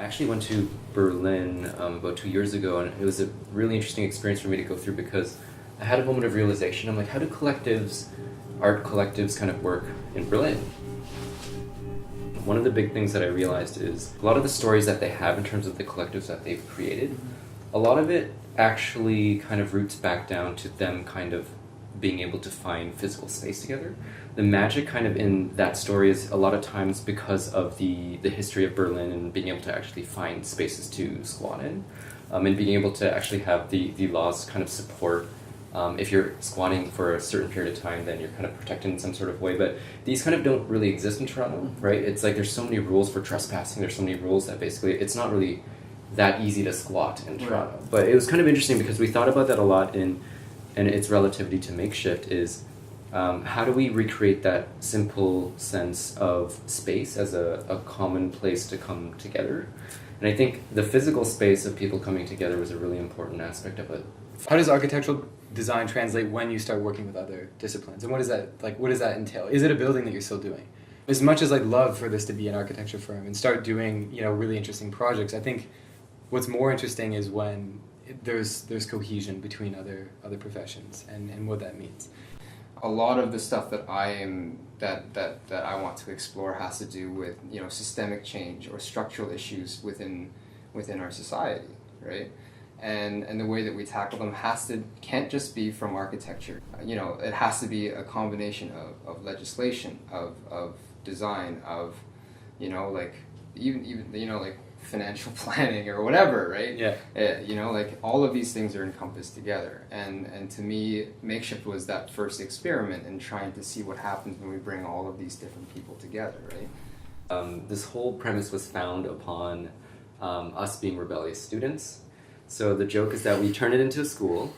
I actually went to Berlin about 2 years ago, and it was a really interesting experience for me to go through because I had a moment of realization. I'm like, how do art collectives kind of work in Berlin? One of the big things that I realized is a lot of the stories that they have in terms of the collectives that they've created, a lot of it actually kind of roots back down to them kind of being able to find physical space together. The magic kind of in that story is a lot of times because of the history of Berlin and being able to actually find spaces to squat in, and being able to actually have the laws kind of support. If you're squatting for a certain period of time, then you're kind of protected in some sort of way. But these kind of don't really exist in Toronto, right? It's like there's so many rules for trespassing. There's so many rules that basically it's not really that easy to squat in Toronto. Right. But it was kind of interesting because we thought about that a lot and its relativity to Makeshift is how do we recreate that simple sense of space as a common place to come together? And I think the physical space of people coming together was a really important aspect of it. How does architectural design translate when you start working with other disciplines? And what does that entail? Is it a building that you're still doing? As much as I'd love for this to be an architecture firm and start doing, really interesting projects, I think what's more interesting is when there's cohesion between other professions and what that means. A lot of the stuff that I want to explore has to do with systemic change or structural issues within our society, right? And the way that we tackle them can't just be from architecture. It has to be a combination of legislation, of design, of even financial planning or whatever, right? Yeah. All of these things are encompassed together. And to me, Makeshift was that first experiment in trying to see what happens when we bring all of these different people together, right? This whole premise was found upon us being rebellious students. So the joke is that we turn it into a school,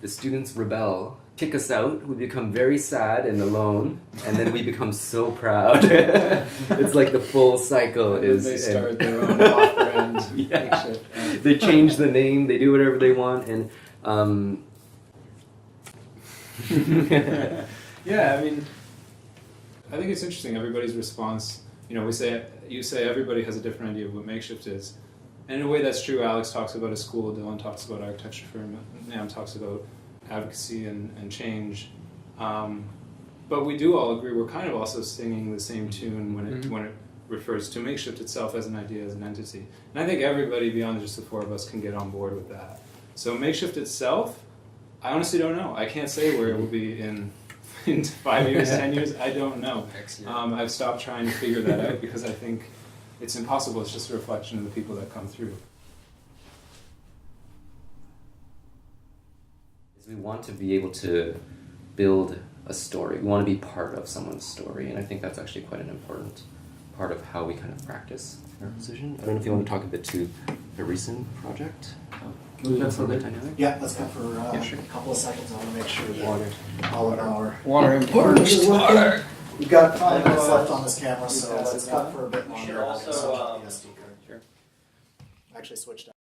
the students rebel, kick us out, we become very sad and alone, and then we become so proud. It's like the full cycle is... They start their own off-brand Makeshift. Yeah. They change the name, they do whatever they want, and... Yeah, I mean, I think it's interesting, everybody's response, you say everybody has a different idea of what Makeshift is. And in a way that's true. Alex talks about a school, Dylan talks about architecture firm, Nam talks about advocacy and change. But we do all agree we're kind of also singing the same tune when it refers to Makeshift itself as an idea, as an entity. And I think everybody beyond just the four of us can get on board with that. So Makeshift itself, I honestly don't know. I can't say where it will be in 5 years, 10 years, I don't know. I've stopped trying to figure that out because I think it's impossible. It's just a reflection of the people that come through. We want to be able to build a story. We want to be part of someone's story, and I think that's actually quite an important part of how we kind of practice our position. I don't know if you want to talk a bit to a recent project. Let's cut for sure. a couple of seconds. I want to make sure that Water. all of our Water important. Water. We've got 5 minutes left on this camera, so let's cut for a bit longer. Should also, SD card. Sure. Actually switched out.